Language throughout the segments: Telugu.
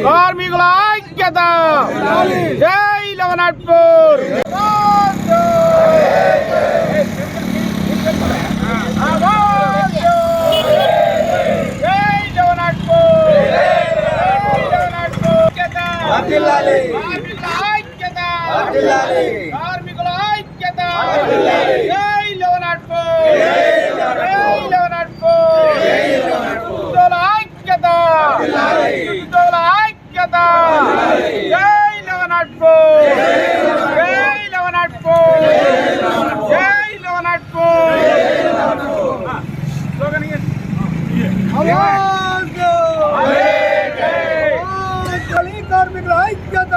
కార్మికుల ఐక్యత జై లవనాథ్పూర్ కార్మికుల ఐక్యత జై లవనాథ్పూర్ ఉద్యోగుల ఐక్యత ఉద్యోగుల ఐక్యత జై లవనాథ్పూర్ జై లవనాథ్పూర్ జై లవనాథ్పూర్ కార్మికుల ఐక్యత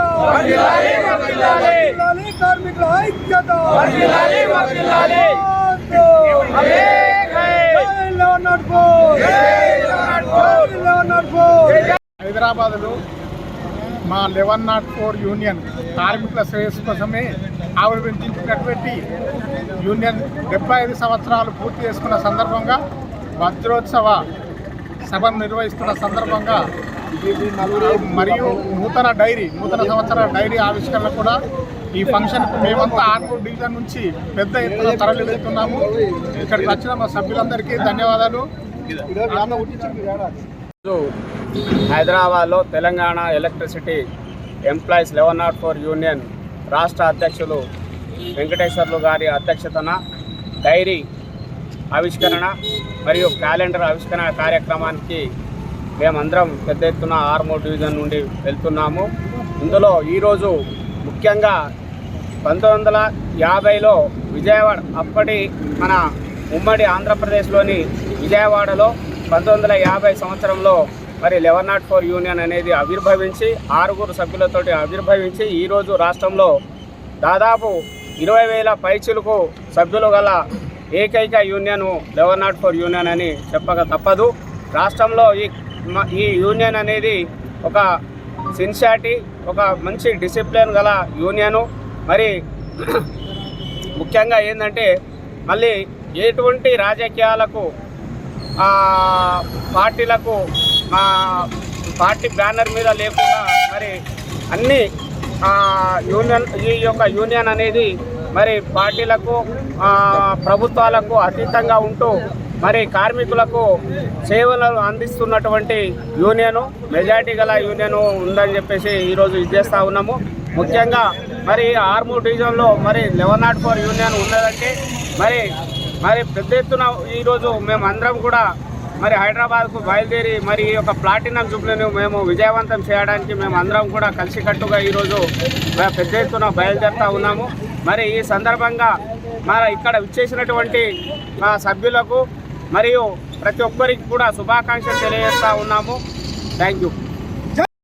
కార్మికుల ఐక్యత హైదరాబాద్లో మా 1104 యూనియన్ కార్మికుల శ్రేయస్సు కోసమే ఆవిర్భవించినటువంటి యూనియన్ 75 సంవత్సరాలు పూర్తి చేసుకున్న సందర్భంగా వజ్రోత్సవ సభను నిర్వహిస్తున్న సందర్భంగా మరియు నూతన సంవత్సర డైరీ ఆవిష్కరణ కూడా ఈ ఫంక్షన్కు మేమంతా ఆర్మూర్ డివిజన్ నుంచి పెద్ద ఎత్తున తరలి వెళ్తున్నాము. ఇక్కడికి వచ్చిన మా సభ్యులందరికీ ధన్యవాదాలు. హైదరాబాద్లో తెలంగాణ ఎలక్ట్రిసిటీ ఎంప్లాయీస్ 1104 యూనియన్ రాష్ట్ర అధ్యక్షులు వెంకటేశ్వర్లు గారి అధ్యక్షతన డైరీ ఆవిష్కరణ మరియు క్యాలెండర్ ఆవిష్కరణ కార్యక్రమానికి మేమందరం పెద్ద ఎత్తున ఆర్మూర్ డివిజన్ నుండి వెళ్తున్నాము. ఇందులో ఈరోజు ముఖ్యంగా 1950లో విజయవాడ, అప్పటి మన ఉమ్మడి ఆంధ్రప్రదేశ్లోని విజయవాడలో 1950 సంవత్సరంలో మరి 1104 యూనియన్ అనేది ఆవిర్భవించి 6 సభ్యులతోటి ఆవిర్భవించి ఈరోజు రాష్ట్రంలో దాదాపు 20,000 పైచిలకు సభ్యులు గల ఏకైక యూనియన్ 1104 యూనియన్ అని చెప్పక తప్పదు. రాష్ట్రంలో ఈ యూనియన్ అనేది ఒక సిన్సియారిటీ, ఒక మంచి డిసిప్లిన్ గల యూనియను. మరి ముఖ్యంగా ఏంటంటే మళ్ళీ ఎటువంటి రాజకీయాలకు పార్టీలకు పార్టీ బ్యానర్ మీద లేకుండా మరి అన్ని ఈ యొక్క యూనియన్ అనేది మరి పార్టీలకు ప్రభుత్వాలకు అతీతంగా ఉంటూ మరి కార్మికులకు సేవలు అందిస్తున్నటువంటి యూనియను, మెజార్టీ గల యూనియను ఉందని చెప్పేసి ఈరోజు ఇది చేస్తూ ఉన్నాము. ముఖ్యంగా మరి ఆర్మూర్ డివిజన్లో మరి 1104 యూనియన్ ఉన్నదంటే మరి పెద్ద ఎత్తున ఈరోజు మేము అందరం కూడా మరి హైదరాబాద్కు బయలుదేరి మరి ఈ యొక్క ప్లాటినం జూబ్లీని మేము విజయవంతం చేయడానికి మేము అందరం కూడా కలిసికట్టుగా ఈరోజు పెద్ద ఎత్తున బయలుదేరుతూ ఉన్నాము. మరి ఈ సందర్భంగా మరి ఇక్కడ విచ్చేసినటువంటి సభ్యులకు మరియు ప్రతి ఒక్కరికి కూడా శుభాకాంక్షలు తెలియజేస్తూ ఉన్నాము. Thank you.